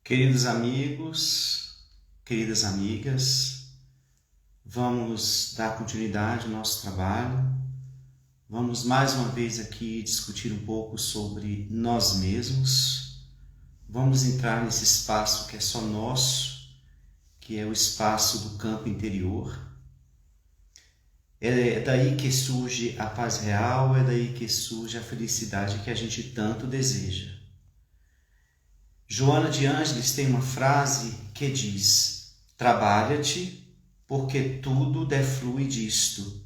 Queridos amigos, queridas amigas, vamos dar continuidade ao nosso trabalho. Vamos mais uma vez aqui discutir um pouco sobre nós mesmos. Vamos entrar nesse espaço que é só nosso, que é o espaço do campo interior. É daí que surge a paz real, é daí que surge a felicidade que a gente tanto deseja. Joana de Ângeles tem uma frase que diz: trabalha-te, porque tudo deflui disto.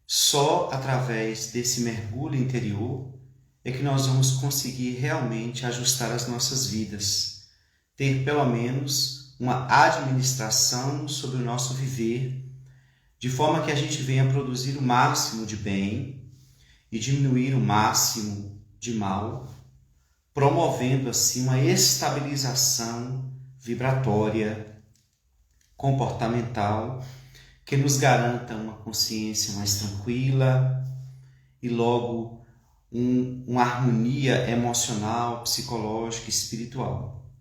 Só através desse mergulho interior é que nós vamos conseguir realmente ajustar as nossas vidas, ter pelo menos uma administração sobre o nosso viver, de forma que a gente venha produzir o máximo de bem e diminuir o máximo de mal, promovendo assim uma estabilização vibratória, comportamental, que nos garanta uma consciência mais tranquila e logo uma harmonia emocional, psicológica e espiritual.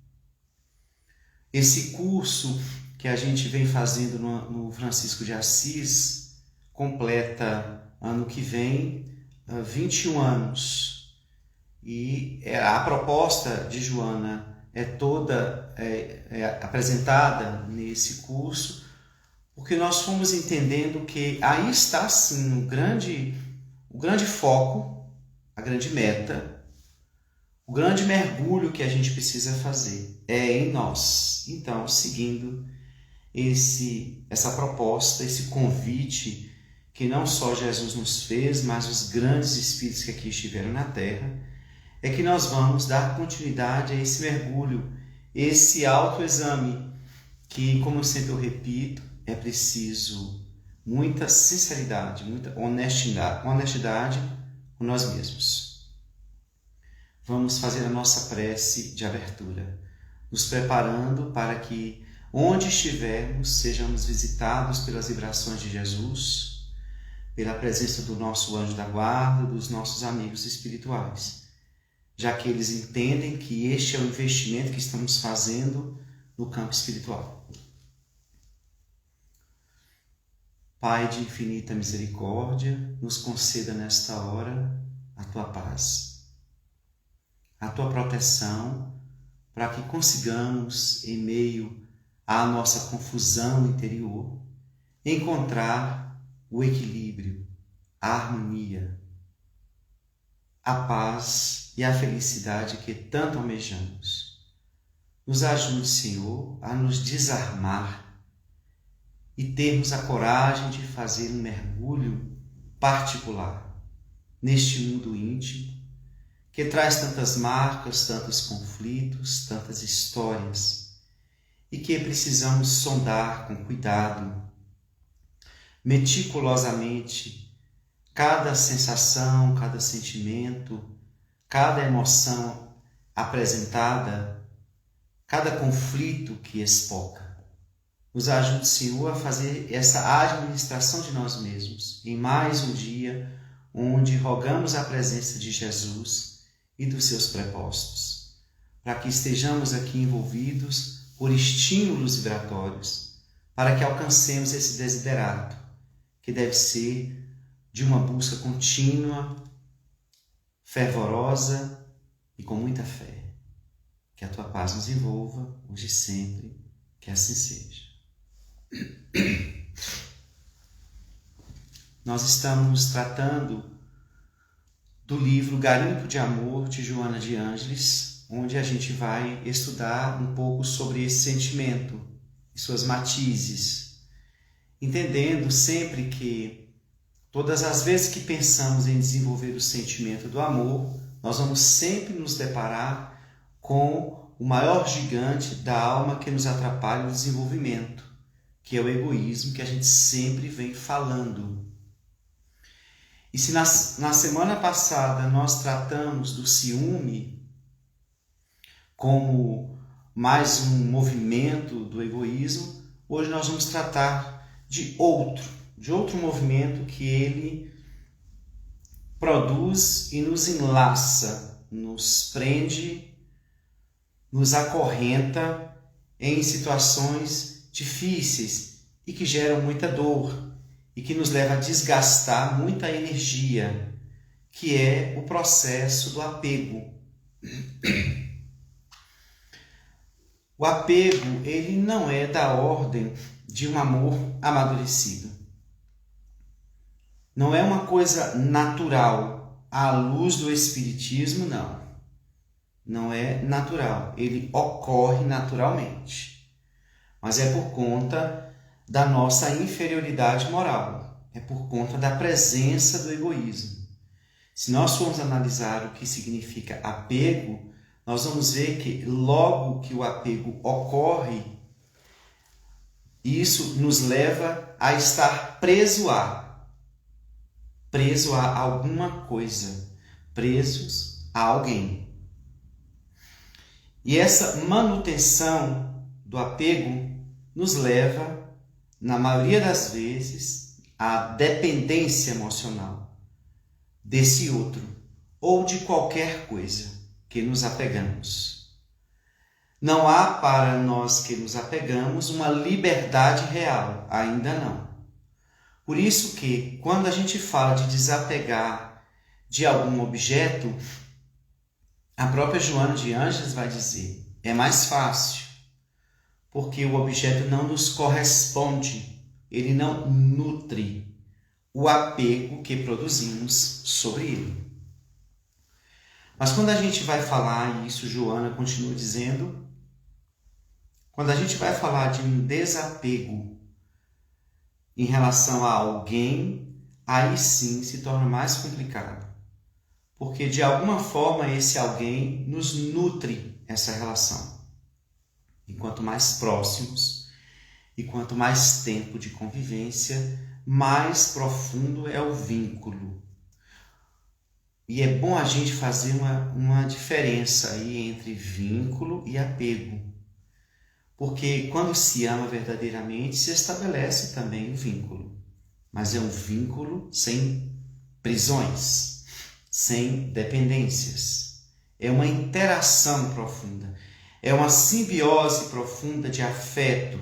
Esse curso que a gente vem fazendo no Francisco de Assis completa ano que vem 21 anos. E a proposta de Joana é toda apresentada nesse curso, porque nós fomos entendendo que aí está sim o grande foco, a grande meta, o grande mergulho que a gente precisa fazer é em nós. Então, seguindo essa proposta, esse convite que não só Jesus nos fez, mas os grandes espíritos que aqui estiveram na Terra, é que nós vamos dar continuidade a esse mergulho, esse autoexame, que, como eu sempre repito, é preciso muita sinceridade, muita honestidade com nós mesmos. Vamos fazer a nossa prece de abertura, nos preparando para que, onde estivermos, sejamos visitados pelas vibrações de Jesus, pela presença do nosso anjo da guarda, dos nossos amigos espirituais, já que eles entendem que este é o investimento que estamos fazendo no campo espiritual. Pai de infinita misericórdia, nos conceda nesta hora a tua paz, a tua proteção, para que consigamos, em meio à nossa confusão interior, encontrar o equilíbrio, a harmonia, a paz e a felicidade que tanto almejamos. Nos ajude, Senhor, a nos desarmar e termos a coragem de fazer um mergulho particular neste mundo íntimo que traz tantas marcas, tantos conflitos, tantas histórias e que precisamos sondar com cuidado, meticulosamente, cada sensação, cada sentimento, cada emoção apresentada, cada conflito que espoca. Nos ajude, Senhor, a fazer essa administração de nós mesmos em mais um dia onde rogamos a presença de Jesus e dos seus prepostos, para que estejamos aqui envolvidos por estímulos vibratórios, para que alcancemos esse desiderato, que deve ser de uma busca contínua, fervorosa e com muita fé. Que a tua paz nos envolva, hoje e sempre, que assim seja. Nós estamos tratando do livro Garimpo de Amor, de Joana de Ângeles, onde a gente vai estudar um pouco sobre esse sentimento e suas matizes, entendendo sempre que todas as vezes que pensamos em desenvolver o sentimento do amor, nós vamos sempre nos deparar com o maior gigante da alma que nos atrapalha no desenvolvimento, que é o egoísmo, que a gente sempre vem falando. E se na semana passada nós tratamos do ciúme como mais um movimento do egoísmo, hoje nós vamos tratar de outro movimento que ele produz e nos enlaça, nos prende nos acorrenta em situações difíceis e que geram muita dor e que nos leva a desgastar muita energia, que é o processo do apego. O apego, ele não é da ordem de um amor amadurecido. Não é uma coisa natural. À luz do Espiritismo, não. Não é natural. Ele ocorre naturalmente. Mas é por conta da nossa inferioridade moral. É por conta da presença do egoísmo. Se nós formos analisar o que significa apego, nós vamos ver que logo que o apego ocorre, isso nos leva a estar preso a alguma coisa, presos a alguém. E essa manutenção do apego nos leva, na maioria das vezes, à dependência emocional desse outro ou de qualquer coisa que nos apegamos. Não há para nós que nos apegamos uma liberdade real, ainda não. Por isso que, quando a gente fala de desapegar de algum objeto, a própria Joana de Ângeles vai dizer, é mais fácil, porque o objeto não nos corresponde, ele não nutre o apego que produzimos sobre ele. Mas quando a gente vai falar, e isso Joana continua dizendo, quando a gente vai falar de um desapego em relação a alguém, aí sim se torna mais complicado. Porque de alguma forma esse alguém nos nutre essa relação. E quanto mais próximos e quanto mais tempo de convivência, mais profundo é o vínculo. E é bom a gente fazer uma diferença aí entre vínculo e apego. Porque quando se ama verdadeiramente, se estabelece também um vínculo. Mas é um vínculo sem prisões, sem dependências. É uma interação profunda. É uma simbiose profunda de afeto,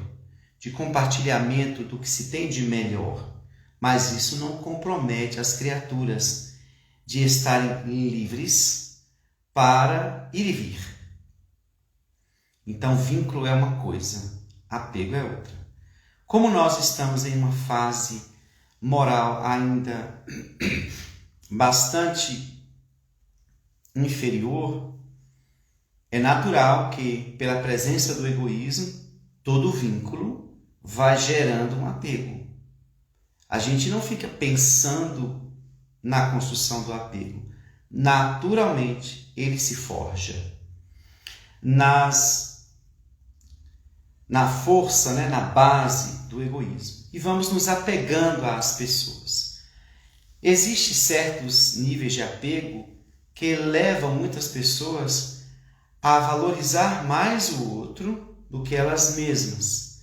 de compartilhamento do que se tem de melhor. Mas isso não compromete as criaturas de estarem livres para ir e vir. Então, vínculo é uma coisa, apego é outra. Como nós estamos em uma fase moral ainda bastante inferior, é natural que, pela presença do egoísmo, todo vínculo vai gerando um apego. A gente não fica pensando na construção do apego. Naturalmente, ele se forja. Na força, na base do egoísmo. E vamos nos apegando às pessoas. Existem certos níveis de apego que levam muitas pessoas a valorizar mais o outro do que elas mesmas.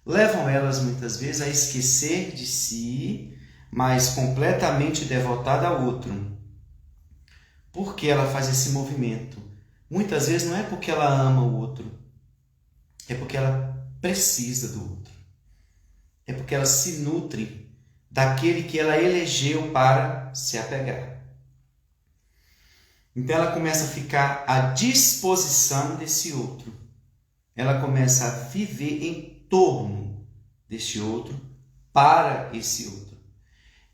Levam elas muitas vezes a esquecer de si, mas completamente devotada ao outro. Por que ela faz esse movimento? Muitas vezes não é porque ela ama o outro, é porque ela precisa do outro. É porque ela se nutre daquele que ela elegeu para se apegar. Então ela começa a ficar à disposição desse outro. Ela começa a viver em torno desse outro, para esse outro.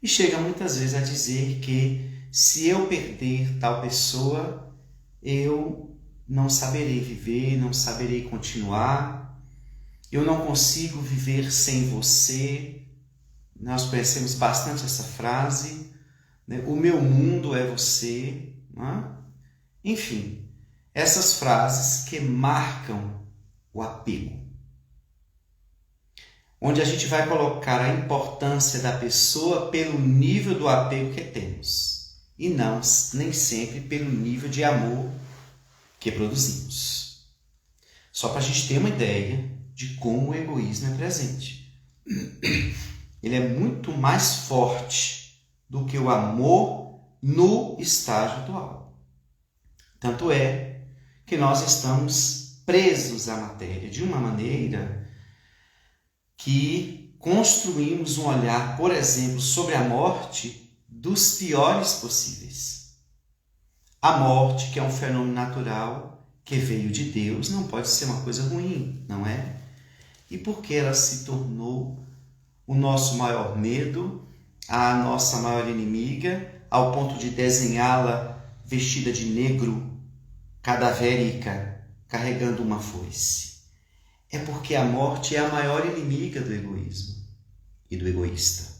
E chega muitas vezes a dizer que se eu perder tal pessoa, eu não saberei viver, não saberei continuar, eu não consigo viver sem você. Nós conhecemos bastante essa frase, o meu mundo é você. Enfim, essas frases que marcam o apego. Onde a gente vai colocar a importância da pessoa pelo nível do apego que temos e não nem sempre pelo nível de amor que produzimos. Só para a gente ter uma ideia de como o egoísmo é presente. Ele é muito mais forte do que o amor no estágio atual. Tanto é que nós estamos presos à matéria, de uma maneira que construímos um olhar, por exemplo, sobre a morte dos piores possíveis. A morte, que é um fenômeno natural, que veio de Deus, não pode ser uma coisa ruim, não é? E porque ela se tornou o nosso maior medo, a nossa maior inimiga, ao ponto de desenhá-la vestida de negro, cadavérica, carregando uma foice? É porque a morte é a maior inimiga do egoísmo e do egoísta.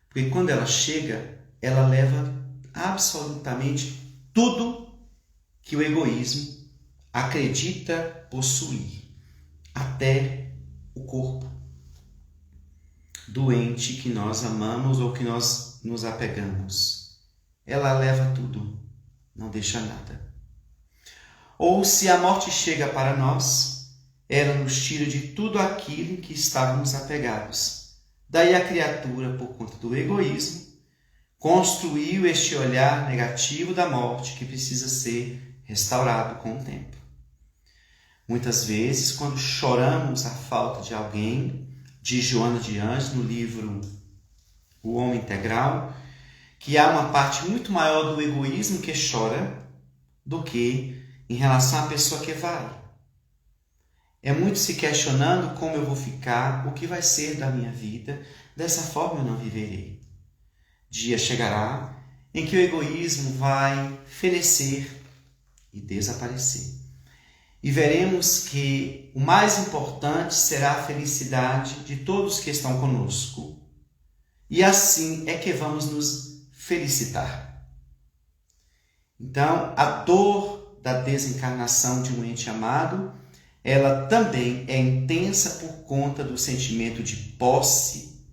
Porque quando ela chega, ela leva absolutamente tudo que o egoísmo acredita possuir, até o corpo doente que nós amamos ou que nós nos apegamos. Ela leva tudo, não deixa nada. Ou se a morte chega para nós, ela nos tira de tudo aquilo em que estávamos apegados. Daí a criatura, por conta do egoísmo, construiu este olhar negativo da morte que precisa ser restaurado com o tempo. Muitas vezes, quando choramos a falta de alguém, diz Joana de Anjos no livro O Homem Integral, que há uma parte muito maior do egoísmo que chora do que em relação à pessoa que vai. É muito se questionando como eu vou ficar, o que vai ser da minha vida, dessa forma eu não viverei. Dia chegará em que o egoísmo vai fenecer e desaparecer. E veremos que o mais importante será a felicidade de todos que estão conosco. E assim é que vamos nos felicitar. Então, a dor da desencarnação de um ente amado, ela também é intensa por conta do sentimento de posse,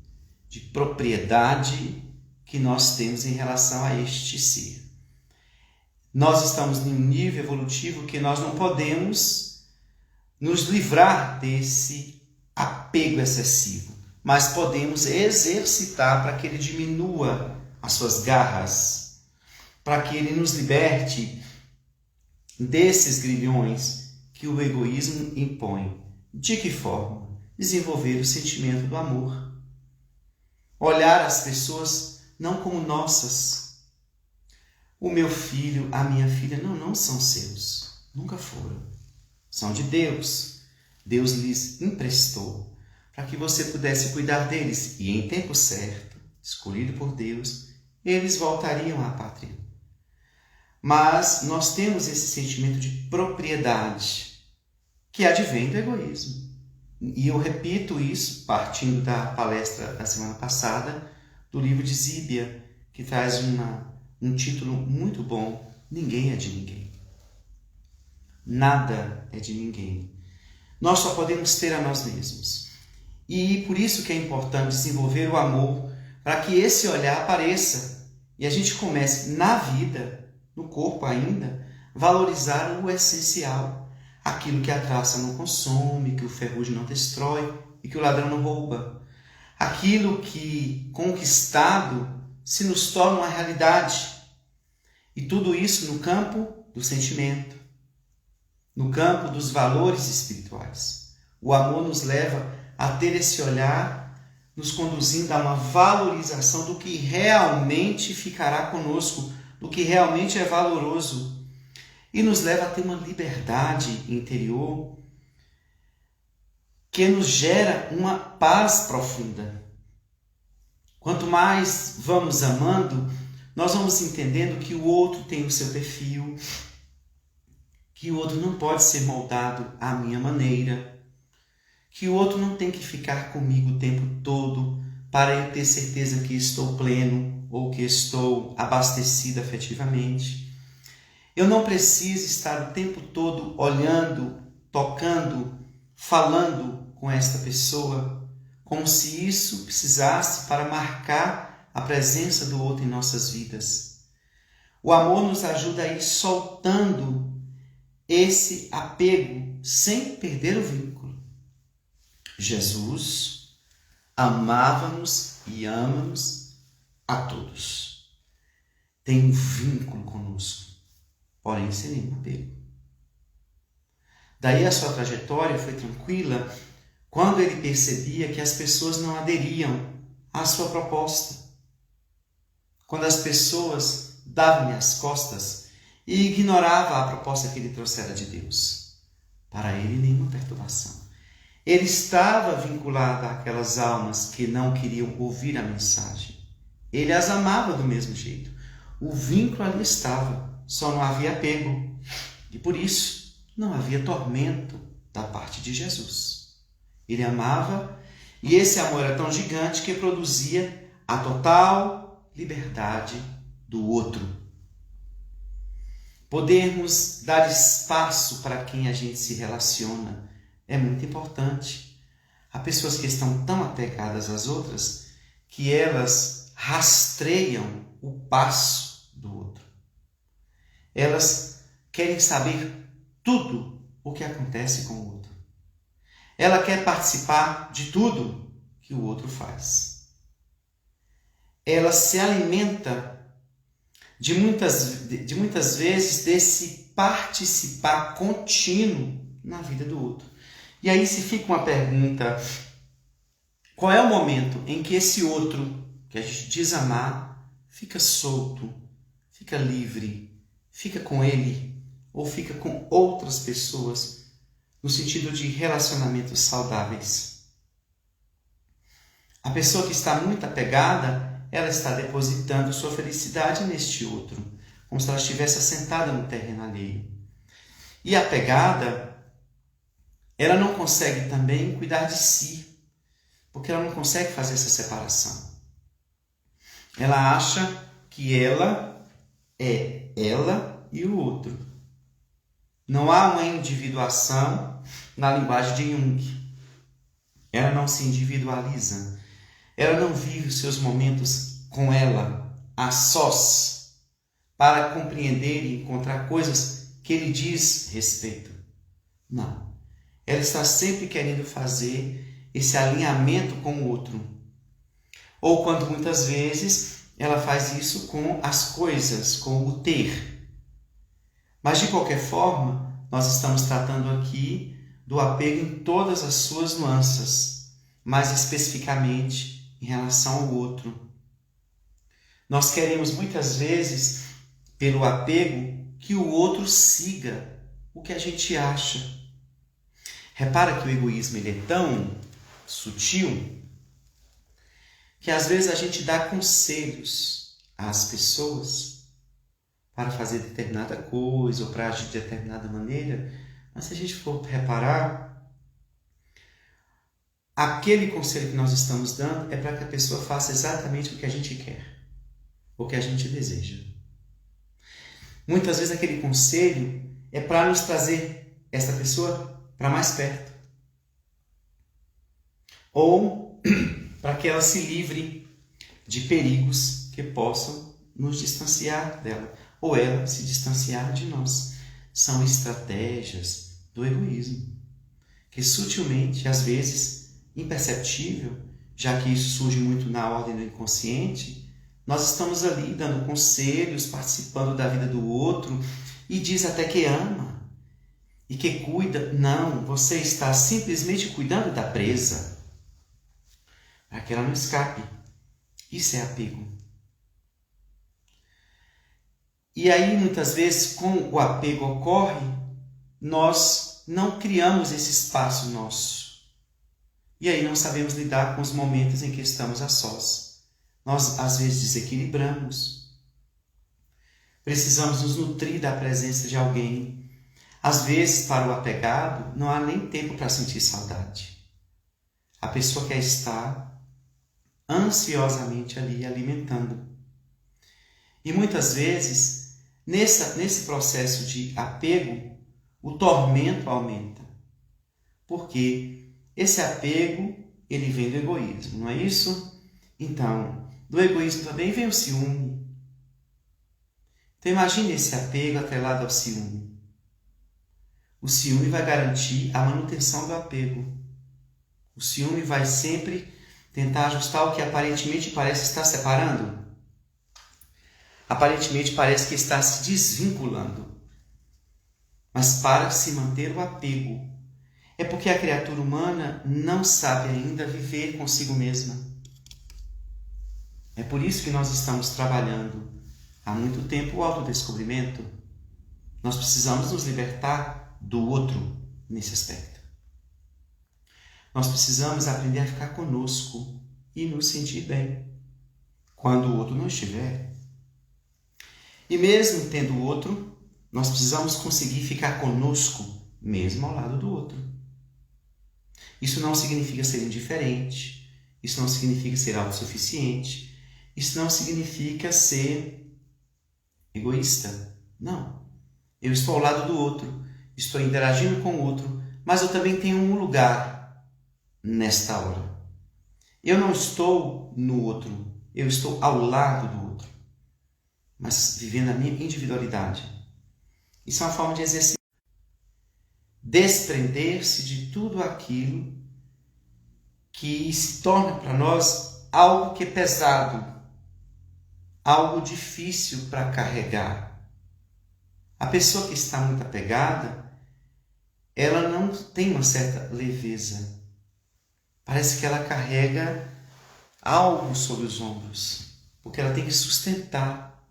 de propriedade que nós temos em relação a este ser. Nós estamos em um nível evolutivo que nós não podemos nos livrar desse apego excessivo, mas podemos exercitar para que ele diminua as suas garras, para que ele nos liberte desses grilhões que o egoísmo impõe. De que forma? Desenvolver o sentimento do amor. Olhar as pessoas não como nossas. O meu filho, a minha filha, não são seus. Nunca foram. São de Deus. Deus lhes emprestou para que você pudesse cuidar deles. E em tempo certo, escolhido por Deus, eles voltariam à pátria. Mas nós temos esse sentimento de propriedade que advém do egoísmo. E eu repito isso partindo da palestra da semana passada do livro de Zíbia, que traz um título muito bom: Ninguém é de ninguém. Nada é de ninguém. Nós só podemos ter a nós mesmos. E por isso que é importante desenvolver o amor, para que esse olhar apareça e a gente comece na vida, no corpo ainda, valorizar o essencial, aquilo que a traça não consome, que o ferrugem não destrói e que o ladrão não rouba. Aquilo que, conquistado, se nos torna uma realidade. E tudo isso no campo do sentimento, no campo dos valores espirituais. O amor nos leva a ter esse olhar, nos conduzindo a uma valorização do que realmente ficará conosco, do que realmente é valoroso. E nos leva a ter uma liberdade interior que nos gera uma paz profunda. Quanto mais vamos amando, nós vamos entendendo que o outro tem o seu perfil, que o outro não pode ser moldado à minha maneira, que o outro não tem que ficar comigo o tempo todo para eu ter certeza que estou pleno ou que estou abastecido afetivamente. Eu não preciso estar o tempo todo olhando, tocando, falando com esta pessoa, como se isso precisasse para marcar a presença do outro em nossas vidas. O amor nos ajuda a ir soltando esse apego sem perder o vínculo. Jesus amava-nos e ama-nos a todos. Tem um vínculo conosco, porém sem nenhum apego. Daí a sua trajetória foi tranquila quando ele percebia que as pessoas não aderiam à sua proposta. Quando as pessoas davam-lhe as costas e ignoravam a proposta que ele trouxera de Deus. Para ele, nenhuma perturbação. Ele estava vinculado àquelas almas que não queriam ouvir a mensagem. Ele as amava do mesmo jeito. O vínculo ali estava, só não havia apego. E por isso, não havia tormento da parte de Jesus. Ele amava, e esse amor era tão gigante que produzia a total liberdade do outro. Podermos dar espaço para quem a gente se relaciona é muito importante. Há pessoas que estão tão apegadas às outras que elas rastreiam o passo do outro. Elas querem saber tudo o que acontece com o outro. Ela quer participar de tudo que o outro faz. Ela se alimenta de muitas vezes desse participar contínuo na vida do outro. E aí se fica uma pergunta: qual é o momento em que esse outro, que a gente diz amar, fica solto, fica livre, fica com ele ou fica com outras pessoas, no sentido de relacionamentos saudáveis? A pessoa que está muito apegada, ela está depositando sua felicidade neste outro, como se ela estivesse assentada no terreno alheio. E a apegada, ela não consegue também cuidar de si, porque ela não consegue fazer essa separação. Ela acha que ela é ela e o outro. Não há uma individuação na linguagem de Jung. Ela não se individualiza. Ela não vive os seus momentos com ela, a sós, para compreender e encontrar coisas que ele diz respeito. Não. Ela está sempre querendo fazer esse alinhamento com o outro. Ou quando muitas vezes ela faz isso com as coisas, com o ter. Mas de qualquer forma, nós estamos tratando aqui do apego em todas as suas nuances, mais especificamente em relação ao outro. Nós queremos muitas vezes, pelo apego, que o outro siga o que a gente acha. Repara que o egoísmo ele é tão sutil que às vezes a gente dá conselhos às pessoas para fazer determinada coisa ou para agir de determinada maneira, mas se a gente for reparar, aquele conselho que nós estamos dando é para que a pessoa faça exatamente o que a gente quer, o que a gente deseja. Muitas vezes aquele conselho é para nos trazer essa pessoa para mais perto. Ou para que ela se livre de perigos que possam nos distanciar dela, ou ela se distanciar de nós. São estratégias do egoísmo, que sutilmente, às vezes imperceptível, já que isso surge muito na ordem do inconsciente, nós estamos ali dando conselhos, participando da vida do outro, e diz até que ama e que cuida. Não, você está simplesmente cuidando da presa, para que ela não escape. Isso é apego. E aí, muitas vezes, com o apego ocorre, nós não criamos esse espaço nosso. E aí não sabemos lidar com os momentos em que estamos a sós. Nós, às vezes, desequilibramos. Precisamos nos nutrir da presença de alguém. Às vezes, para o apegado, não há nem tempo para sentir saudade. A pessoa quer estar ansiosamente ali alimentando. E muitas vezes, nesse processo de apego, o tormento aumenta. Porque esse apego, ele vem do egoísmo, não é isso? Então, do egoísmo também vem o ciúme. Então imagine esse apego atrelado ao ciúme. O ciúme vai garantir a manutenção do apego. O ciúme vai sempre tentar ajustar o que aparentemente parece estar separando. Aparentemente parece que está se desvinculando. mas para se manter o apego. É porque a criatura humana não sabe ainda viver consigo mesma. É por isso que nós estamos trabalhando há muito tempo o autodescobrimento. Nós precisamos nos libertar do outro nesse aspecto. Nós precisamos aprender a ficar conosco e nos sentir bem quando o outro não estiver. E mesmo tendo o outro, nós precisamos conseguir ficar conosco mesmo ao lado do outro. Isso não significa ser indiferente, isso não significa ser autossuficiente, isso não significa ser egoísta. Não. Eu estou ao lado do outro, estou interagindo com o outro, mas eu também tenho um lugar nesta hora. Eu não estou no outro, eu estou ao lado do outro, mas vivendo a minha individualidade. Isso é uma forma de exercitar. Desprender-se de tudo aquilo que se torna para nós algo que é pesado, algo difícil para carregar. A pessoa que está muito apegada, ela não tem uma certa leveza. Parece que ela carrega algo sobre os ombros, porque ela tem que sustentar.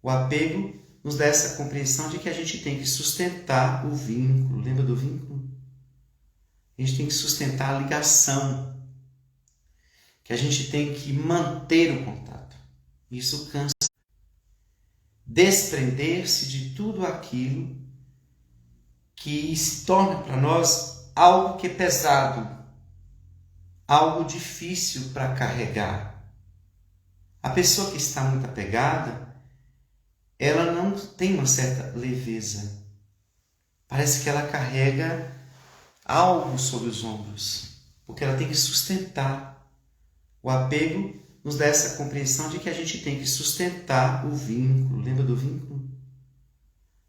O apego nos dá essa compreensão de que a gente tem que sustentar o vínculo. Lembra do vínculo? A gente tem que sustentar a ligação, que a gente tem que manter o contato. Isso cansa. Desprender-se de tudo aquilo que se torna para nós algo que é pesado, algo difícil para carregar. A pessoa que está muito apegada, ela não tem uma certa leveza. Parece que ela carrega algo sobre os ombros, porque ela tem que sustentar. O apego nos dá essa compreensão de que a gente tem que sustentar o vínculo. Lembra do vínculo?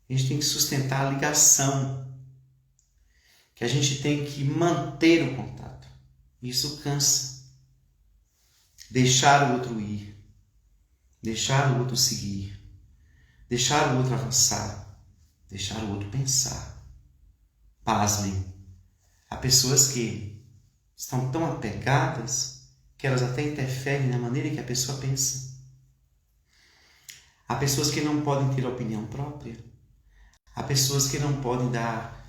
A gente tem que sustentar a ligação, que a gente tem que manter o contato. Isso cansa. Deixar o outro ir, deixar o outro seguir, deixar o outro avançar, deixar o outro pensar. Pasmem, há pessoas que estão tão apegadas que elas até interferem na maneira que a pessoa pensa. Há pessoas que não podem ter opinião própria. Há pessoas que não podem dar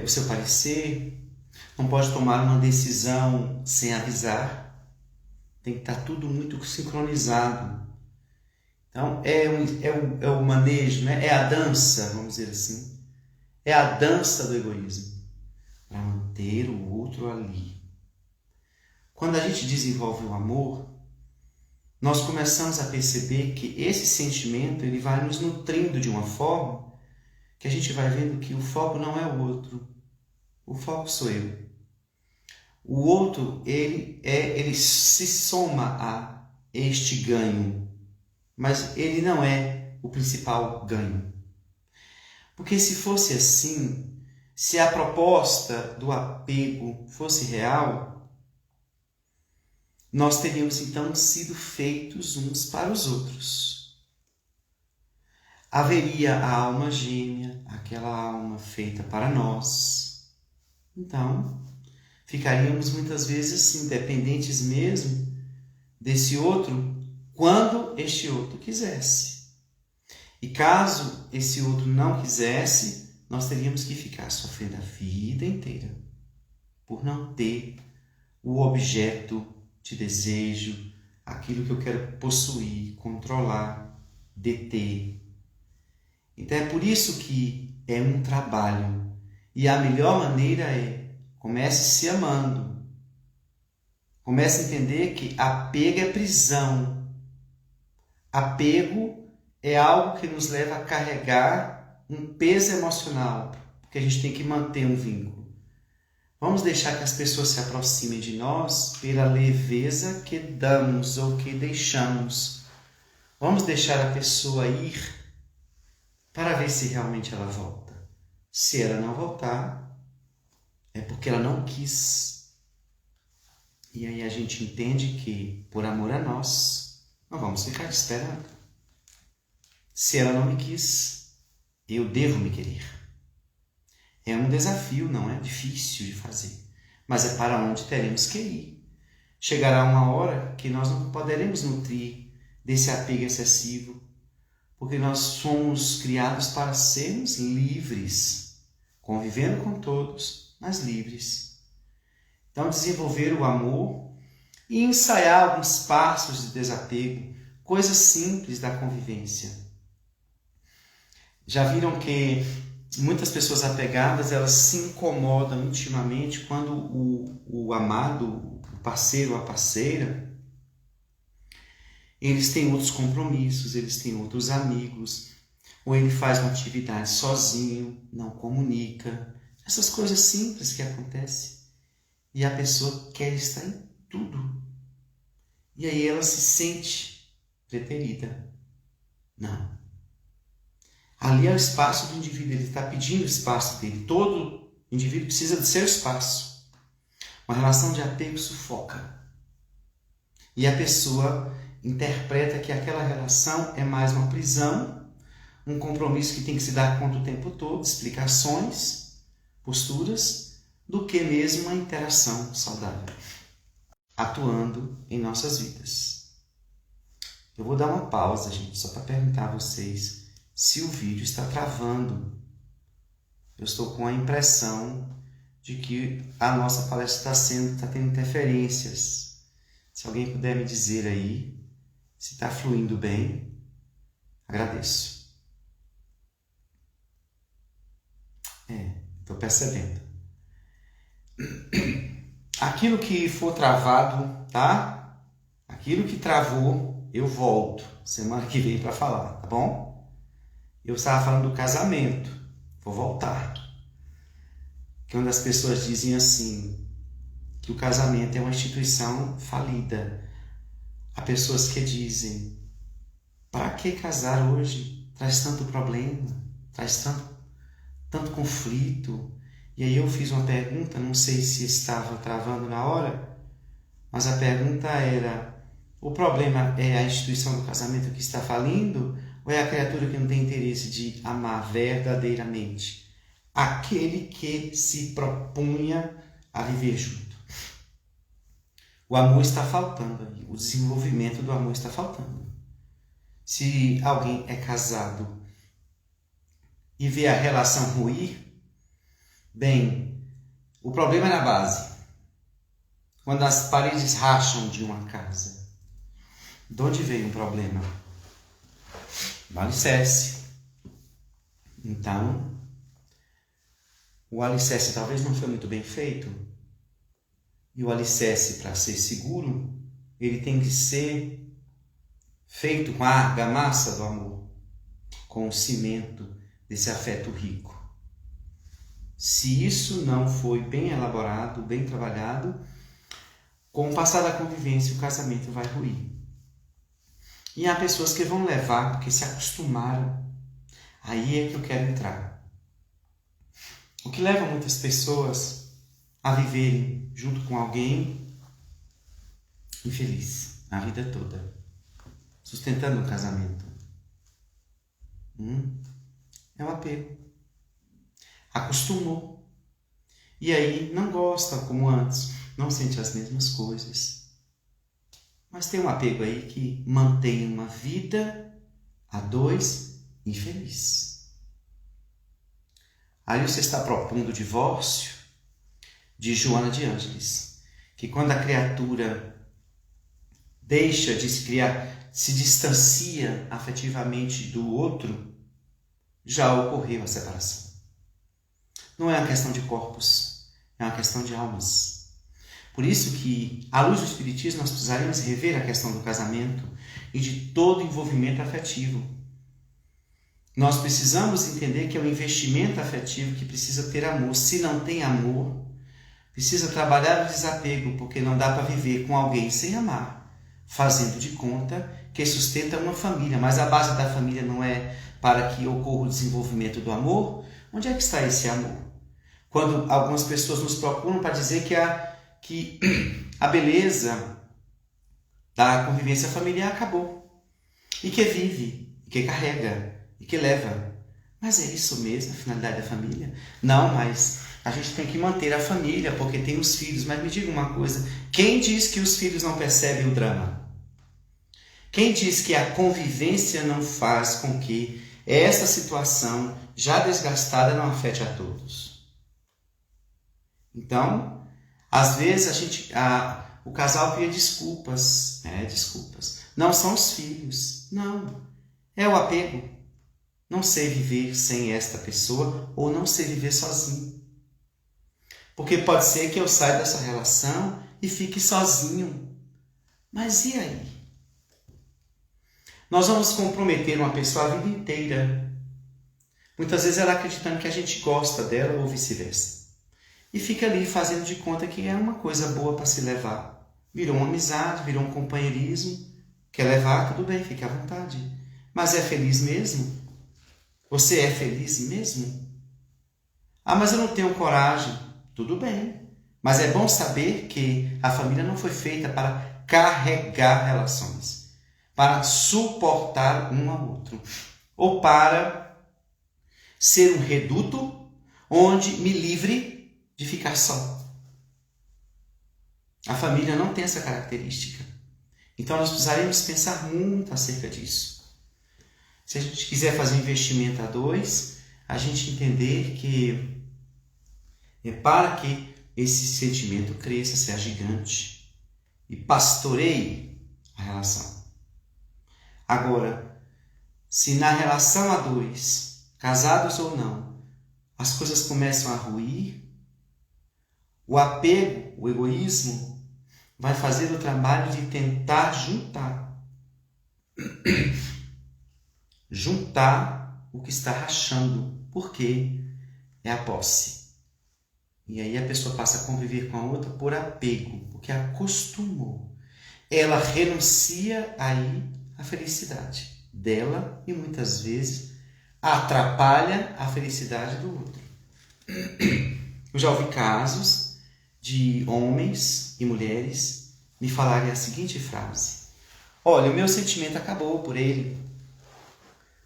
o seu parecer, não pode tomar uma decisão sem avisar. Tem que estar tudo muito sincronizado. Então, é o manejo, né? É a dança, vamos dizer assim. É a dança do egoísmo, para manter o outro ali. Quando a gente desenvolve o amor, nós começamos a perceber que esse sentimento ele vai nos nutrindo de uma forma que a gente vai vendo que o foco não é o outro, o foco sou eu. O outro, ele se soma a este ganho, mas ele não é o principal ganho. Porque se fosse assim, se a proposta do apego fosse real, nós teríamos então sido feitos uns para os outros. Haveria a alma gêmea, aquela alma feita para nós. Então, ficaríamos muitas vezes assim, dependentes mesmo desse outro, quando este outro quisesse. E caso esse outro não quisesse, nós teríamos que ficar sofrendo a vida inteira por não ter o objeto de desejo, aquilo que eu quero possuir, controlar, deter. Então é por isso que é um trabalho. E a melhor maneira é: comece se amando. Comece a entender que apego é prisão. Apego é algo que nos leva a carregar um peso emocional, porque a gente tem que manter um vínculo. Vamos deixar que as pessoas se aproximem de nós pela leveza que damos ou que deixamos. Vamos deixar a pessoa ir para ver se realmente ela volta. Se ela não voltar, é porque ela não quis. E aí a gente entende que, por amor a nós, não vamos ficar esperando. Se ela não me quis, eu devo me querer. É um desafio, não é difícil de fazer, mas é para onde teremos que ir. Chegará uma hora que nós não poderemos nutrir desse apego excessivo, porque nós somos criados para sermos livres, convivendo com todos, mas livres. Então, desenvolver o amor e ensaiar alguns passos de desapego, coisas simples da convivência. Já viram que muitas pessoas apegadas, elas se incomodam intimamente quando o amado, o parceiro ou a parceira, eles têm outros compromissos, eles têm outros amigos, ou ele faz uma atividade sozinho, não comunica. Essas coisas simples que acontecem. E a pessoa quer estar em tudo. E aí ela se sente preterida. Não. Ali é o espaço do indivíduo, ele está pedindo o espaço dele. Todo indivíduo precisa do seu espaço. Uma relação de apego sufoca. E a pessoa interpreta que aquela relação é mais uma prisão, um compromisso que tem que se dar conta o tempo todo, explicações, posturas, do que mesmo uma interação saudável, atuando em nossas vidas. Eu vou dar uma pausa, gente, só para perguntar a vocês se o vídeo está travando. Eu estou com a impressão de que a nossa palestra está tendo interferências. Se alguém puder me dizer aí se está fluindo bem, agradeço. Estou percebendo. Aquilo que for travado, tá? Aquilo que travou, eu volto semana que vem para falar, tá bom? Eu estava falando do casamento, vou voltar. Quando as pessoas dizem assim, que o casamento é uma instituição falida, há pessoas que dizem, para que casar hoje? Traz tanto problema, traz tanto conflito. E aí eu fiz uma pergunta, não sei se estava travando na hora, mas a pergunta era, o problema é a instituição do casamento que está falindo ou é a criatura que não tem interesse de amar verdadeiramente? Aquele que se propunha a viver junto. O amor está faltando aí, o desenvolvimento do amor está faltando. Se alguém é casado e vê a relação ruir, bem, o problema é na base. Quando as paredes racham de uma casa, de onde veio o problema? Do alicerce. Então, o alicerce talvez não foi muito bem feito. E o alicerce, para ser seguro, ele tem que ser feito com a argamassa do amor, com o cimento desse afeto rico. Se isso não foi bem elaborado, bem trabalhado, com o passar da convivência, o casamento vai ruir. E há pessoas que vão levar, porque se acostumaram. Aí é que eu quero entrar. O que leva muitas pessoas a viverem junto com alguém infeliz a vida toda, sustentando um casamento. É o apego. Acostumou. E aí não gosta como antes, não sente as mesmas coisas. Mas tem um apego aí que mantém uma vida a dois infeliz. Aí você está propondo o divórcio de Joana de Ângeles, que quando a criatura deixa de se criar, se distancia afetivamente do outro, já ocorreu a separação. Não é uma questão de corpos, é uma questão de almas. Por isso que, à luz do Espiritismo, nós precisaríamos rever a questão do casamento e de todo envolvimento afetivo. Nós precisamos entender que é um investimento afetivo que precisa ter amor. Se não tem amor, precisa trabalhar o desapego, porque não dá para viver com alguém sem amar, fazendo de conta que sustenta uma família, mas a base da família não é para que ocorra o desenvolvimento do amor. Onde é que está esse amor? Quando algumas pessoas nos procuram para dizer que a beleza da convivência familiar acabou, e que vive, e que carrega, e que leva. Mas é isso mesmo, a finalidade da família? Não, mas a gente tem que manter a família porque tem os filhos. Mas me diga uma coisa, quem diz que os filhos não percebem o drama? Quem diz que a convivência não faz com que essa situação já desgastada não afete a todos? Então, às vezes o casal cria desculpas. Desculpas. Não são os filhos. Não. É o apego. Não sei viver sem esta pessoa ou não sei viver sozinho. Porque pode ser que eu saia dessa relação e fique sozinho. Mas e aí? Nós vamos comprometer uma pessoa a vida inteira. Muitas vezes ela acreditando que a gente gosta dela ou vice-versa. E fica ali fazendo de conta que é uma coisa boa para se levar. Virou uma amizade, virou um companheirismo. Quer levar? Tudo bem, fique à vontade. Mas é feliz mesmo? Você é feliz mesmo? Ah, mas eu não tenho coragem. Tudo bem. Mas é bom saber que a família não foi feita para carregar relações, para suportar um ao outro, ou para ser um reduto onde me livre de ficar só. A família não tem essa característica. Então nós precisaremos pensar muito acerca disso. Se a gente quiser fazer um investimento a dois, a gente entender que é para que esse sentimento cresça, seja gigante e pastoreie a relação. Agora, se na relação a dois, casados ou não, as coisas começam a ruir, o apego, o egoísmo, vai fazer o trabalho de tentar juntar o que está rachando, porque é a posse. E aí a pessoa passa a conviver com a outra por apego, porque acostumou. Ela renuncia aí à felicidade dela e muitas vezes atrapalha a felicidade do outro. Eu já ouvi casos de homens e mulheres me falarem a seguinte frase: olha, o meu sentimento acabou por ele.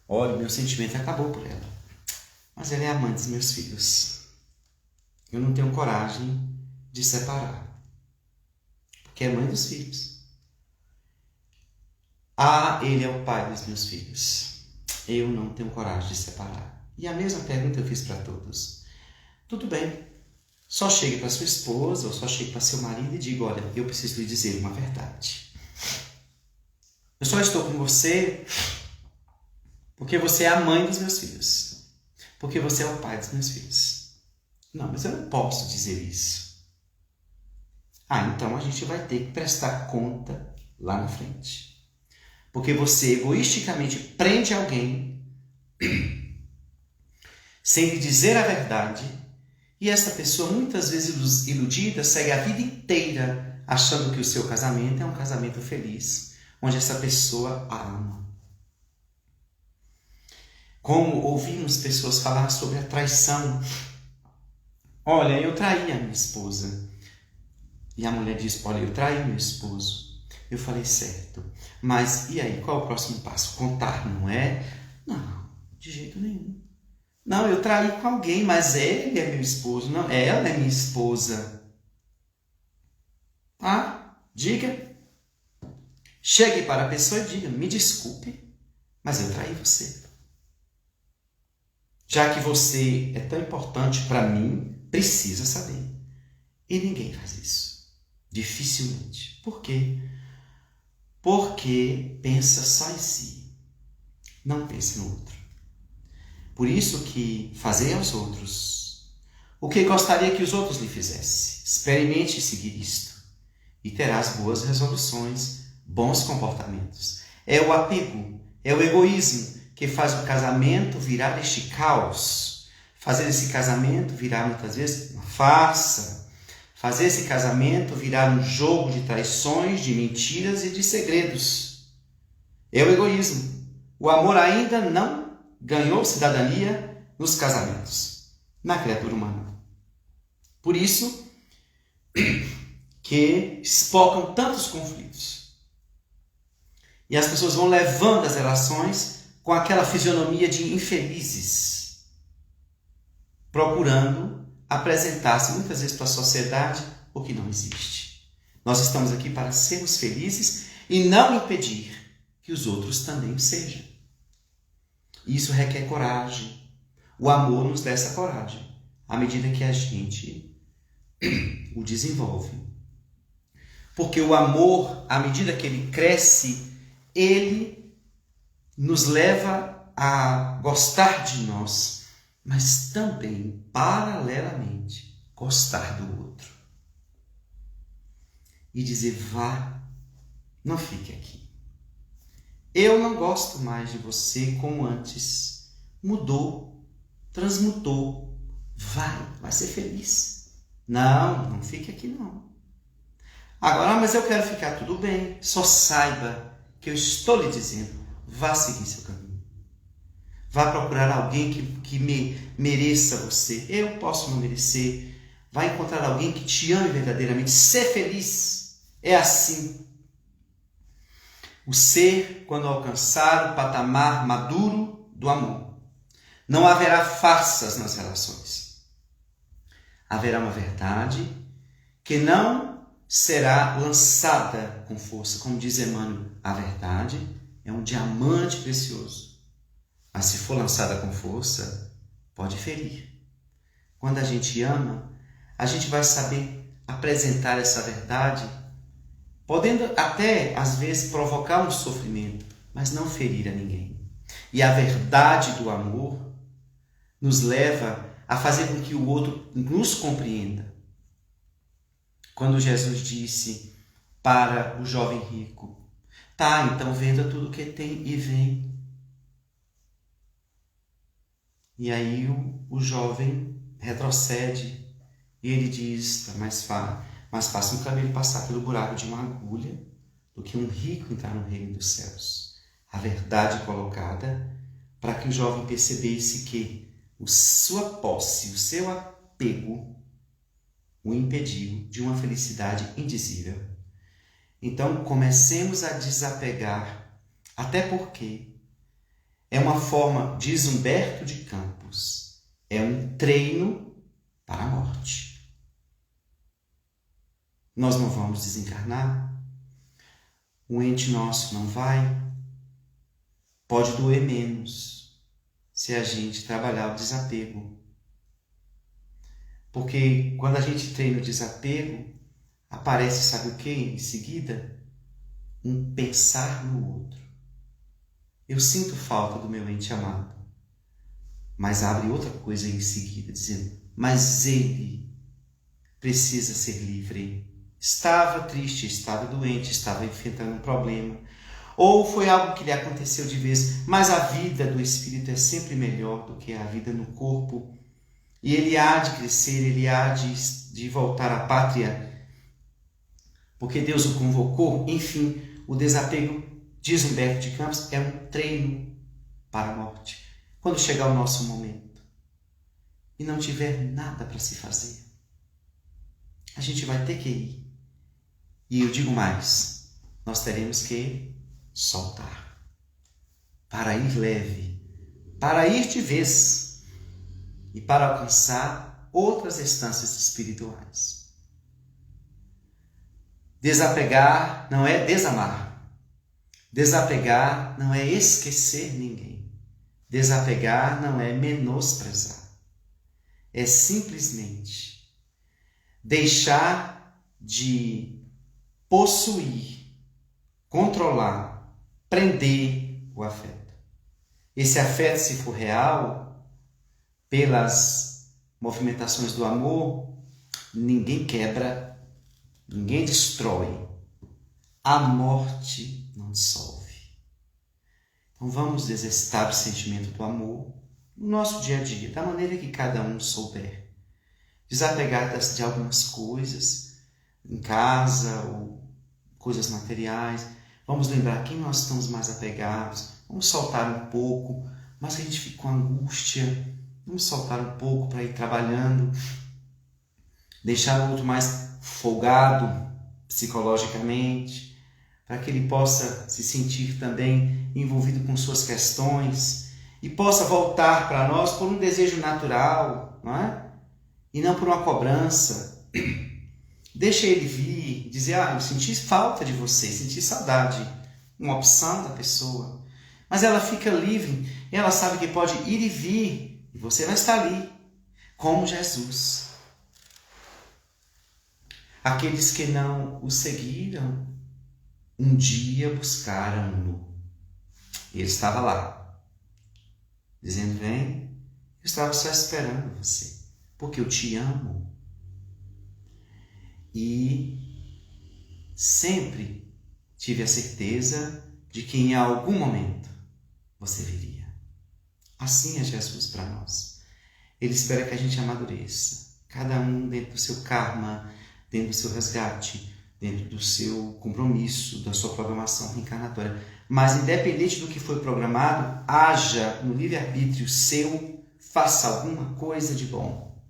Olha, o meu sentimento acabou por ela. Mas ela é a mãe dos meus filhos. Eu não tenho coragem de separar. Porque é mãe dos filhos. Ah, ele é o pai dos meus filhos. Eu não tenho coragem de separar. E a mesma pergunta eu fiz para todos. Tudo bem. Só chegue para sua esposa ou só chegue para seu marido e diga: olha, eu preciso lhe dizer uma verdade. Eu só estou com você porque você é a mãe dos meus filhos. Porque você é o pai dos meus filhos. Não, mas eu não posso dizer isso. Ah, então a gente vai ter que prestar conta lá na frente. Porque você egoisticamente prende alguém sem lhe dizer a verdade, e essa pessoa, muitas vezes iludida, segue a vida inteira achando que o seu casamento é um casamento feliz, onde essa pessoa a ama. Como ouvimos pessoas falar sobre a traição. Olha, eu traí a minha esposa. E a mulher diz: olha, eu traí meu esposo. Eu falei: certo. Mas e aí, qual é o próximo passo? Contar, não é? Não, de jeito nenhum. Não, eu traí com alguém, mas ele é meu esposo. Não, ela é minha esposa. Ah, diga. Chegue para a pessoa e diga: me desculpe, mas eu traí você. Já que você é tão importante para mim, precisa saber. E ninguém faz isso. Dificilmente. Por quê? Porque pensa só em si. Não pensa no outro. Por isso que fazei aos outros o que gostaria que os outros lhe fizessem. Experimente seguir isto. E terás boas resoluções, bons comportamentos. É o apego, é o egoísmo que faz o casamento virar este caos. Fazer esse casamento virar muitas vezes uma farsa. Fazer esse casamento virar um jogo de traições, de mentiras e de segredos. É o egoísmo. O amor ainda não ganhou cidadania nos casamentos, na criatura humana. Por isso que espocam tantos conflitos. E as pessoas vão levando as relações com aquela fisionomia de infelizes. procurando apresentar-se muitas vezes para a sociedade o que não existe. Nós estamos aqui para sermos felizes e não impedir que os outros também o sejam. Isso requer coragem. O amor nos dá essa coragem, à medida que a gente o desenvolve. Porque o amor, à medida que ele cresce, ele nos leva a gostar de nós, mas também, paralelamente, gostar do outro. E dizer, vá, não fique aqui. Eu não gosto mais de você como antes. Mudou, transmutou. Vai ser feliz. Não fique aqui não. Agora, mas eu quero ficar tudo bem. Só saiba que eu estou lhe dizendo, vá seguir seu caminho. Vá procurar alguém que mereça você. Eu posso não merecer. Vá encontrar alguém que te ame verdadeiramente. Ser feliz é assim. O ser, quando alcançar o patamar maduro do amor, não haverá farsas nas relações. Haverá uma verdade que não será lançada com força. Como diz Emmanuel, a verdade é um diamante precioso. Mas se for lançada com força, pode ferir. Quando a gente ama, a gente vai saber apresentar essa verdade, podendo até, às vezes, provocar um sofrimento, mas não ferir a ninguém. E a verdade do amor nos leva a fazer com que o outro nos compreenda. Quando Jesus disse para o jovem rico, tá, então venda tudo o que tem e vem. E aí o jovem retrocede e ele diz, mais fácil um camelo passar pelo buraco de uma agulha do que um rico entrar no reino dos céus. A verdade colocada para que o jovem percebesse que sua posse, o seu apego o impediu de uma felicidade indizível. Então comecemos a desapegar, até porque é uma forma, diz Humberto de Campos, é um treino para a morte. Nós não vamos desencarnar, o ente nosso não vai, pode doer menos se a gente trabalhar o desapego. Porque quando a gente treina o desapego, aparece, sabe o que? Em seguida, um pensar no outro. Eu sinto falta do meu ente amado, mas abre outra coisa em seguida, dizendo, mas ele precisa ser livre. Estava triste, estava doente, estava enfrentando um problema, ou foi algo que lhe aconteceu de vez, mas a vida do espírito é sempre melhor do que a vida no corpo, e ele há de crescer, ele há de voltar à pátria, porque Deus o convocou. Enfim, o desapego, diz Humberto de Campos, é um treino para a morte. Quando chegar o nosso momento e não tiver nada para se fazer, a gente vai ter que ir. E eu digo mais, nós teremos que soltar, para ir leve, para ir de vez e para alcançar outras instâncias espirituais. Desapegar não é desamar. Desapegar não é esquecer ninguém. Desapegar não é menosprezar. É simplesmente deixar de possuir, controlar, prender o afeto. Esse afeto, se for real, pelas movimentações do amor, ninguém quebra, ninguém destrói. A morte não dissolve. Então vamos exercitar o sentimento do amor no nosso dia a dia, da maneira que cada um souber. Desapegar de algumas coisas em casa ou coisas materiais. Vamos lembrar quem nós estamos mais apegados. Vamos soltar um pouco, mas a gente fica com angústia. Vamos soltar um pouco para ir trabalhando. Deixar o outro mais folgado psicologicamente, para que ele possa se sentir também envolvido com suas questões e possa voltar para nós por um desejo natural, não é? E não por uma cobrança. Deixa ele vir, dizer, eu senti falta de você, senti saudade. Uma opção da pessoa. Mas ela fica livre, e ela sabe que pode ir e vir, e você vai estar ali, como Jesus. Aqueles que não o seguiram, um dia buscaram-no. Ele estava lá, dizendo, vem, eu estava só esperando você, porque eu te amo. E sempre tive a certeza de que em algum momento você viria. Assim é Jesus para nós. Ele espera que a gente amadureça, cada um dentro do seu karma, dentro do seu resgate, dentro do seu compromisso, da sua programação reencarnatória. Mas independente do que foi programado, haja no livre-arbítrio seu, faça alguma coisa de bom.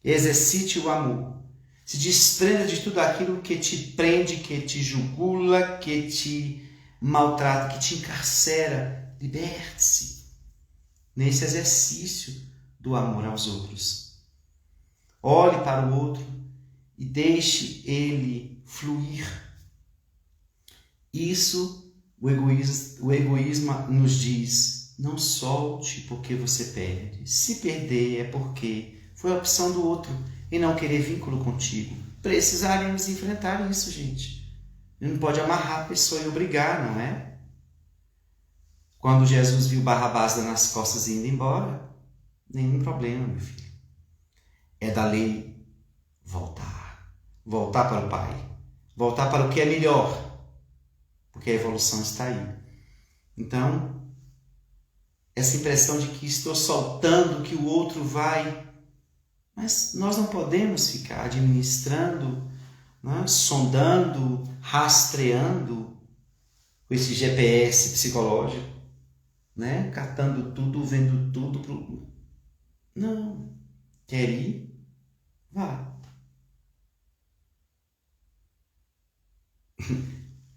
Exercite o amor. Se desprenda de tudo aquilo que te prende, que te jugula, que te maltrata, que te encarcera. Liberte-se nesse exercício do amor aos outros. Olhe para o outro e deixe ele fluir. Isso o egoísmo nos diz. Não solte porque você perde. Se perder é porque foi a opção do outro e não querer vínculo contigo. Precisaremos enfrentar isso, gente. Não pode amarrar a pessoa e obrigar, não é? Quando Jesus viu Barrabás dando as costas e indo embora, nenhum problema, meu filho. É da lei voltar. Voltar para o Pai. Voltar para o que é melhor. Porque a evolução está aí. Então, essa impressão de que estou soltando, que o outro vai. Mas nós não podemos ficar administrando, né, sondando, rastreando com esse GPS psicológico, né, catando tudo, vendo tudo. Não. Quer ir? Vá.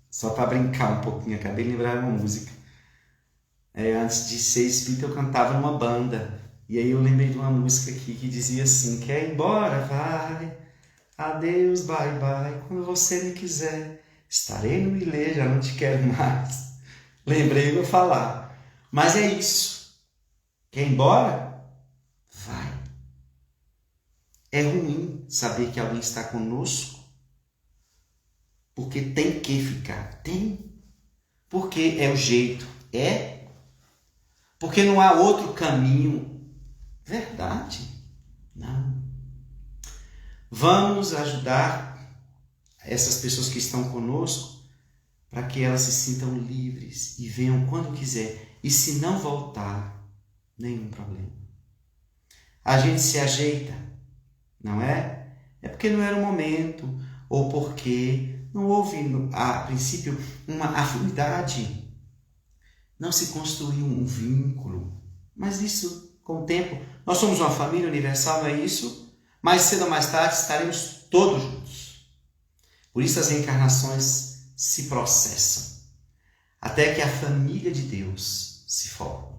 Só para brincar um pouquinho, acabei de lembrar uma música. Antes de ser espírita, eu cantava numa banda. E aí eu lembrei de uma música aqui que dizia assim: quer ir embora? Vai. Adeus, bye, bye. Quando você me quiser, estarei no ilê, já não te quero mais. Lembrei, vou falar. Mas é isso. Quer ir embora? Vai. É ruim saber que alguém está conosco, porque tem que ficar. Tem. Porque é o jeito. É. Porque não há outro caminho. Verdade? Não. Vamos ajudar essas pessoas que estão conosco para que elas se sintam livres e venham quando quiser. E se não voltar, nenhum problema. A gente se ajeita, não é? É porque não era o momento, ou porque não houve, a princípio, uma afinidade. Não se construiu um vínculo. Mas isso, com o tempo, nós somos uma família universal, não é isso? Mais cedo ou mais tarde estaremos todos juntos. Por isso as reencarnações se processam, até que a família de Deus se forme.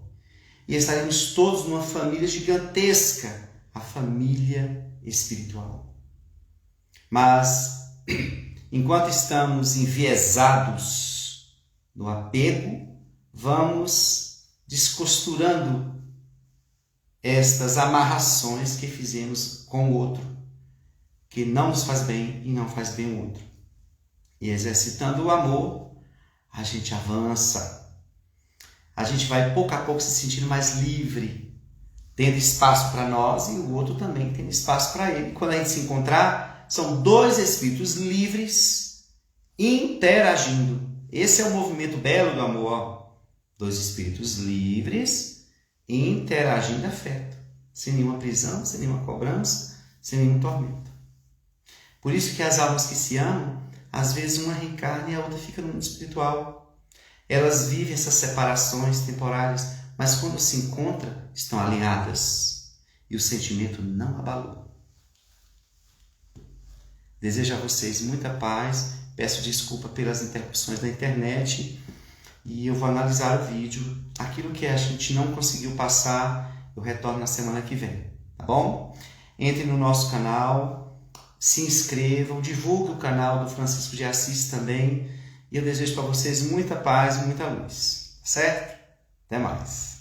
E estaremos todos numa família gigantesca, a família espiritual. Mas, enquanto estamos enviesados no apego, vamos descosturando estas amarrações que fizemos com o outro, que não nos faz bem e não faz bem o outro. E exercitando o amor, a gente avança. A gente vai pouco a pouco se sentindo mais livre, tendo espaço para nós e o outro também tendo espaço para ele. Quando a gente se encontrar, são dois espíritos livres interagindo. Esse é o movimento belo do amor. Dois espíritos livres interagindo afeto, sem nenhuma prisão, sem nenhuma cobrança, sem nenhum tormento. Por isso que as almas que se amam, às vezes uma reencarna e a outra fica no mundo espiritual. Elas vivem essas separações temporárias, mas quando se encontram, estão alinhadas e o sentimento não abalou. Desejo a vocês muita paz, peço desculpa pelas interrupções da internet. E eu vou analisar o vídeo. Aquilo que a gente não conseguiu passar, eu retorno na semana que vem. Tá? tá bom? Entre no nosso canal, se inscrevam, divulguem o canal do Francisco de Assis também, e eu desejo para vocês muita paz e muita luz, certo? Até mais!